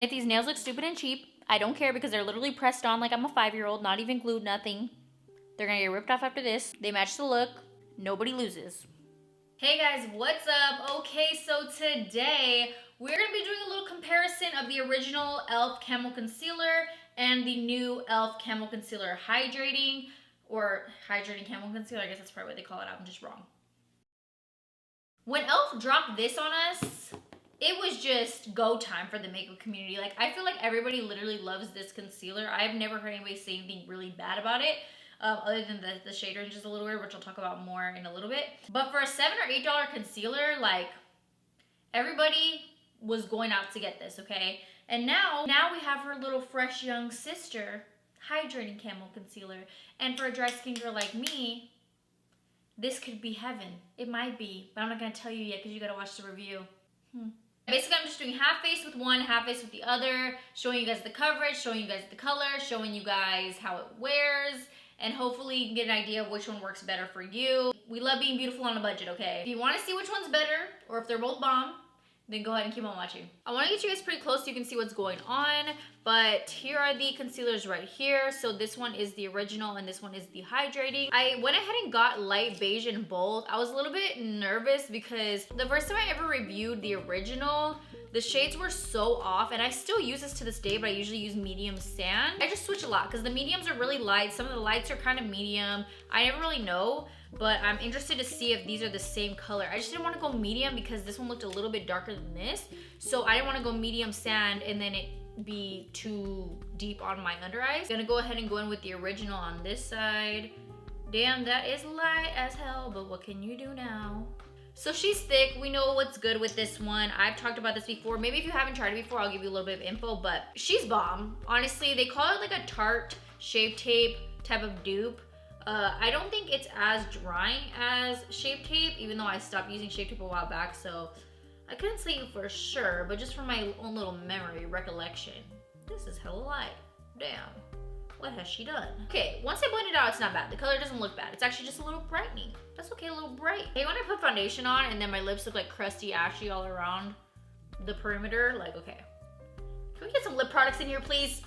If these nails look stupid and cheap, I don't care because they're literally pressed on like I'm a 5-year-old, not even glued, nothing. They're gonna get ripped off after this. They match the look. Nobody loses. Hey guys, what's up? Okay, so today we're gonna be doing a little comparison of the original e.l.f. Camo Concealer and the new e.l.f. Camo Concealer Hydrating, or Hydrating Camo Concealer. I guess that's probably what they call it. I'm just wrong. When e.l.f. dropped this on us, it was just go time for the makeup community. Like, I feel like everybody literally loves this concealer. I've never heard anybody say anything really bad about it. Other than the shade range is a little weird, which I'll talk about more in a little bit. But for a $7 or $8 concealer, like, everybody was going out to get this, okay? And now we have her little fresh young sister, Hydrating Camo Concealer. And for a dry skin girl like me, this could be heaven. It might be, but I'm not gonna tell you yet because you gotta watch the review. Basically, I'm just doing half face with one, half face with the other, showing you guys the coverage, showing you guys the color, showing you guys how it wears, and hopefully you can get an idea of which one works better for you. We love being beautiful on a budget, okay? If you want to see which one's better, or if they're both bomb, then go ahead and keep on watching. I want to get you guys pretty close so you can see what's going on, but here are the concealers right here. So this one is the original and this one is the hydrating. I went ahead and got light beige in both. I was a little bit nervous because the first time I ever reviewed the original, the shades were so off, and I still use this to this day, but I usually use medium sand. I just switch a lot because the mediums are really light. Some of the lights are kind of medium. I never really know, but I'm interested to see if these are the same color. I just didn't want to go medium because this one looked a little bit darker than this. So I didn't want to go medium sand and then it be too deep on my under eyes. Gonna go ahead and go in with the original on this side. Damn, that is light as hell, but what can you do now? So she's thick. We know what's good with this one. I've talked about this before. Maybe if you haven't tried it before, I'll give you a little bit of info, but she's bomb. Honestly, they call it like a Tarte Shape Tape type of dupe. I don't think it's as drying as Shape Tape, even though I stopped using Shape Tape a while back, so I couldn't say for sure, but just from my own little memory recollection, this is hella light. Damn. What has she done? Okay, once I blend it out, it's not bad. The color doesn't look bad. It's actually just a little brightening. That's okay, a little bright. Hey, when I put foundation on and then my lips look like crusty, ashy all around the perimeter, like, okay. Can we get some lip products in here, please?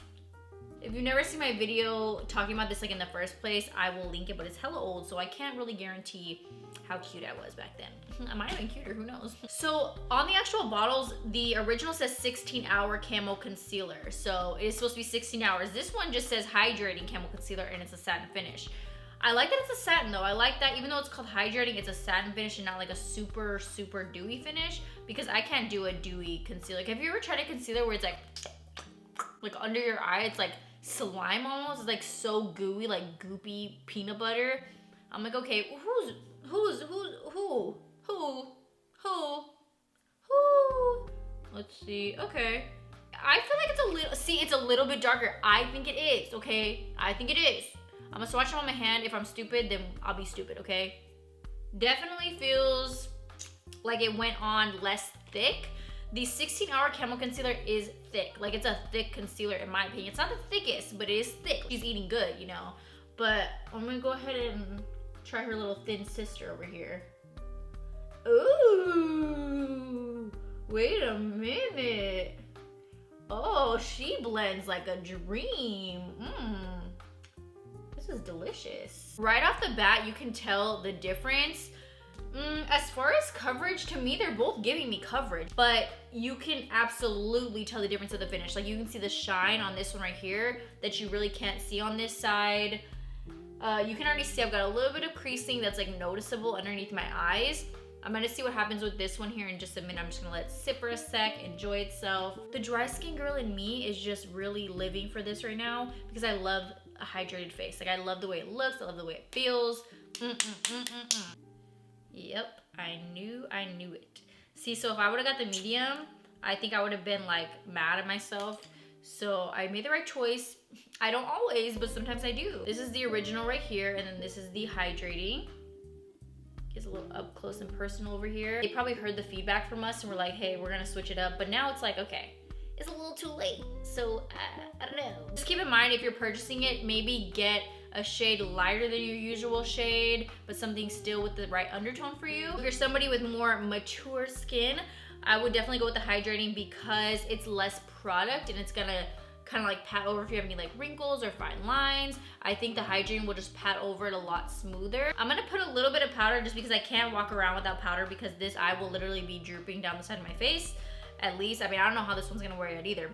If you've never seen my video talking about this like in the first place, I will link it, but it's hella old, so I can't really guarantee how cute I was back then. I might have been cuter, who knows? So on the actual bottles, the original says 16-hour camo concealer. So it is supposed to be 16 hours. This one just says hydrating camo concealer and it's a satin finish. I like that it's a satin though. I like that even though it's called hydrating, it's a satin finish and not like a super, super dewy finish, because I can't do a dewy concealer. Like, have you ever tried a concealer where it's like under your eye, it's like slime almost? It's like so gooey, like goopy peanut butter. I'm like, okay, who? Let's see. Okay, I feel like it's a little, see, it's a little bit darker. I think it is, okay? I think it is. I'm gonna swatch it on my hand. If I'm stupid, then I'll be stupid, okay? Definitely feels like it went on less thick. The 16-hour camo concealer is thick. Like, it's a thick concealer in my opinion. It's not the thickest, but it is thick. She's eating good, you know? But I'm gonna go ahead and try her little thin sister over here. Ooh, wait a minute. Oh, she blends like a dream. This is delicious. Right off the bat, you can tell the difference. As far as coverage, to me, they're both giving me coverage, but you can absolutely tell the difference of the finish. Like, you can see the shine on this one right here that you really can't see on this side. You can already see I've got a little bit of creasing that's like noticeable underneath my eyes. I'm gonna see what happens with this one here in just a minute. I'm just gonna let it sit for a sec, enjoy itself. The dry skin girl in me is just really living for this right now because I love a hydrated face. Like, I love the way it looks, I love the way it feels. Yep, I knew it. See, so if I would've got the medium, I think I would've been like mad at myself. So I made the right choice. I don't always, but sometimes I do. This is the original right here, and then this is the hydrating. Gets a little up close and personal over here. They probably heard the feedback from us and were like, hey, we're gonna switch it up. But now it's like, okay, it's a little too late. So I don't know. Just keep in mind, if you're purchasing it, maybe get a shade lighter than your usual shade, but something still with the right undertone for you. If you're somebody with more mature skin, I would definitely go with the hydrating because it's less product, and it's gonna kind of like pat over if you have any like wrinkles or fine lines. I think the Hydrating will just pat over it a lot smoother. I'm gonna put a little bit of powder just because I can't walk around without powder, because this eye will literally be drooping down the side of my face. At least, I mean, I don't know how this one's gonna wear it either.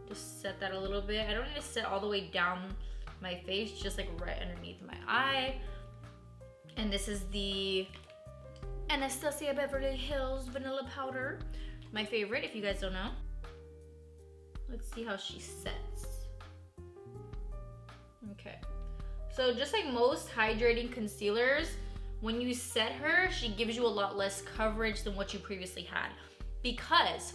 Just set that a little bit. I don't need to set all the way down my face, just like right underneath my eye. And this is the Anastasia Beverly Hills Vanilla Powder. My favorite, if you guys don't know. Let's see how she sets. Okay. So just like most hydrating concealers, when you set her, she gives you a lot less coverage than what you previously had. Because,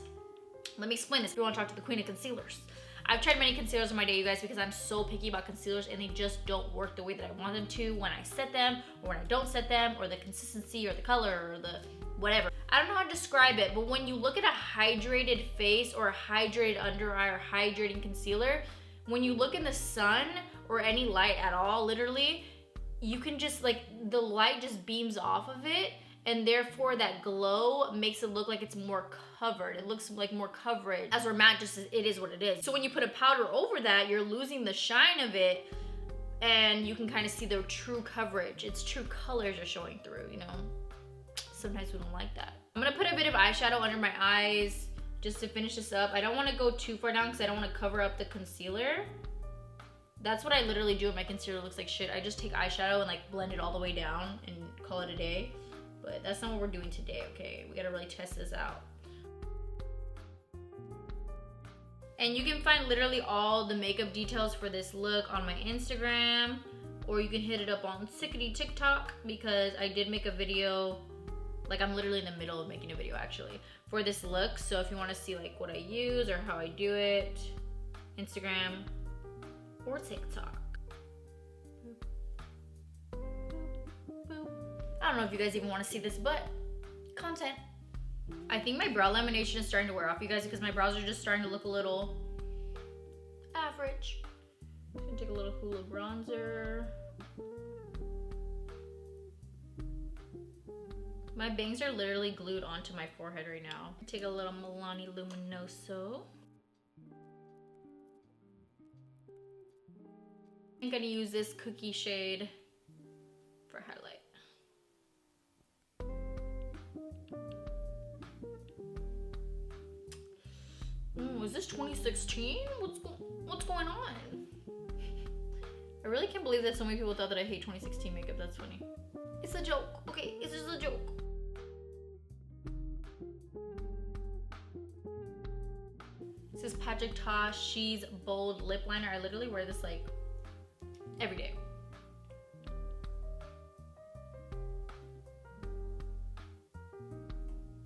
let me explain this if you want to talk to the queen of concealers. I've tried many concealers in my day, you guys, because I'm so picky about concealers and they just don't work the way that I want them to when I set them or when I don't set them, or the consistency or the color or the whatever. I don't know how to describe it, but when you look at a hydrated face or a hydrated under eye or hydrating concealer, when you look in the sun or any light at all, literally, you can just like, the light just beams off of it, and therefore that glow makes it look like it's more covered. It looks like more coverage. As for matte, just it is what it is. So when you put a powder over that, you're losing the shine of it, and you can kind of see the true coverage. Its true colors are showing through, you know? Sometimes we don't like that. I'm gonna put a bit of eyeshadow under my eyes just to finish this up. I don't wanna go too far down because I don't wanna cover up the concealer. That's what I literally do if my concealer looks like shit. I just take eyeshadow and like blend it all the way down and call it a day. But that's not what we're doing today, okay? We gotta really test this out. And you can find literally all the makeup details for this look on my Instagram, or you can hit it up on Sickety TikTok, because I did make a video, like I'm literally in the middle of making a video actually, for this look. So if you wanna see like what I use or how I do it, Instagram or TikTok. I don't know if you guys even want to see this, but content. I think my brow lamination is starting to wear off, you guys, because my brows are just starting to look a little average. I'm gonna take a little Hoola bronzer. My bangs are literally glued onto my forehead right now. Take a little Milani Luminoso. I'm gonna use this cookie shade for highlight. Is this 2016? What's going on? I really can't believe that so many people thought that I hate 2016 makeup. That's funny. It's a joke. Okay, it's just a joke. This is Patrick Ta She's Bold Lip Liner. I literally wear this like every day.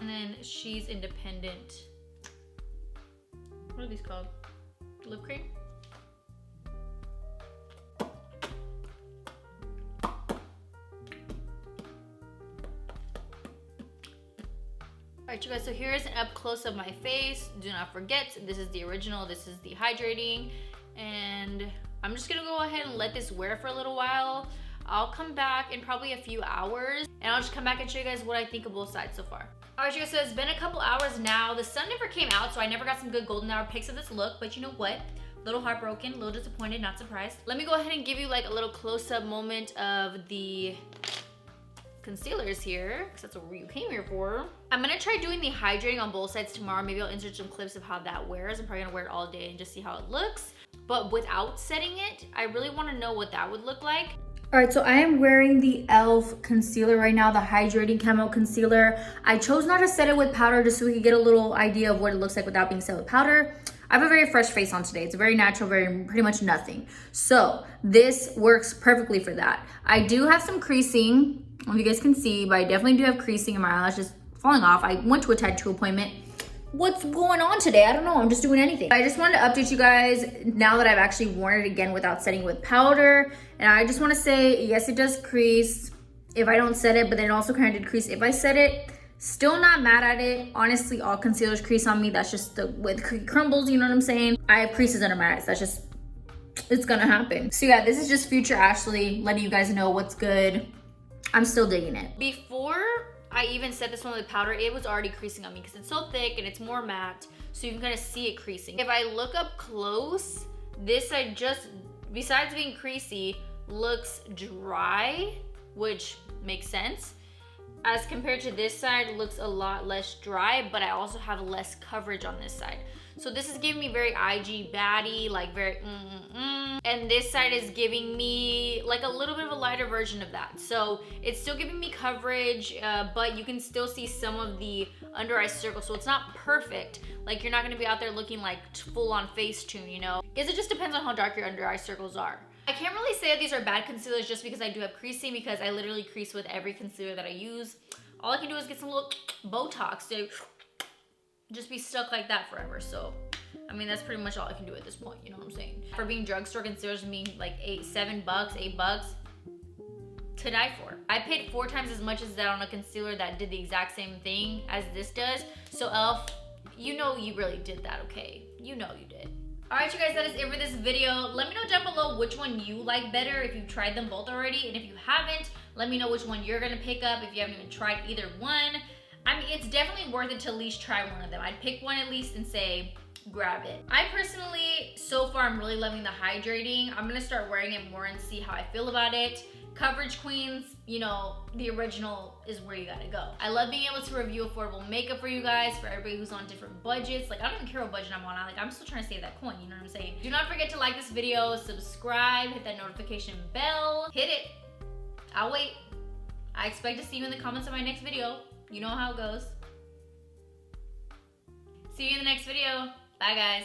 And then She's Independent. What are these called? Lip cream? Alright you guys, so here's an up close of my face. Do not forget, this is the original, this is the Hydrating. And I'm just gonna go ahead and let this wear for a little while. I'll come back in probably a few hours and I'll just come back and show you guys what I think of both sides so far. Alright you guys, so it's been a couple hours now. The sun never came out, so I never got some good golden hour pics of this look, but you know what? A little heartbroken, a little disappointed, not surprised. Let me go ahead and give you like a little close-up moment of the concealers here, because that's what you came here for. I'm gonna try doing the Hydrating on both sides tomorrow. Maybe I'll insert some clips of how that wears. I'm probably gonna wear it all day and just see how it looks. But without setting it, I really wanna know what that would look like. All right, so I am wearing the e.l.f. concealer right now, the Hydrating Camo Concealer. I chose not to set it with powder just so we could get a little idea of what it looks like without being set with powder. I have a very fresh face on today. It's very natural, very pretty much nothing. So this works perfectly for that. I do have some creasing, I don't know if you guys can see, but I definitely do have creasing in my eyelashes falling off. I went to a tattoo appointment. What's going on today? I don't know, I'm just doing anything. I just wanted to update you guys now that I've actually worn it again without setting with powder. And I just wanna say, yes, it does crease if I don't set it, but then it also kind of did crease if I set it. Still not mad at it. Honestly, all concealers crease on me. That's just the way the cookie crumbles, you know what I'm saying? I have creases under my eyes. That's just, it's gonna happen. So yeah, this is just future Ashley letting you guys know what's good. I'm still digging it. Before I even set this one with powder, it was already creasing on me because it's so thick and it's more matte, so you can kind of see it creasing. If I look up close, this side just, besides being creasy, looks dry, which makes sense. As compared to this side, it looks a lot less dry, but I also have less coverage on this side. So this is giving me very IG baddie, like very and this side is giving me like a little bit of a lighter version of that. So it's still giving me coverage, but you can still see some of the under eye circles. So it's not perfect. Like you're not gonna be out there looking like full on Facetune, you know? Because it just depends on how dark your under eye circles are. I can't really say that these are bad concealers just because I do have creasing, because I literally crease with every concealer that I use. All I can do is get some little Botox to just be stuck like that forever. So, I mean, that's pretty much all I can do at this point, you know what I'm saying? For being drugstore concealers, being like $7, $8, to die for. I paid 4 times as much as that on a concealer that did the exact same thing as this does. So e.l.f., you know you really did that, okay? You know you did. Alright you guys, that is it for this video. Let me know down below which one you like better, if you've tried them both already, and if you haven't, let me know which one you're gonna pick up if you haven't even tried either one. I mean, it's definitely worth it to at least try one of them. I'd pick one at least and say, grab it. I personally, so far, I'm really loving the Hydrating. I'm gonna start wearing it more and see how I feel about it. Coverage Queens, you know, the original is where you gotta go. I love being able to review affordable makeup for you guys, for everybody who's on different budgets. Like, I don't even care what budget I'm on. I'm still trying to save that coin, you know what I'm saying? Do not forget to like this video, subscribe, hit that notification bell, hit it. I'll wait. I expect to see you in the comments of my next video. You know how it goes. See you in the next video. Bye, guys.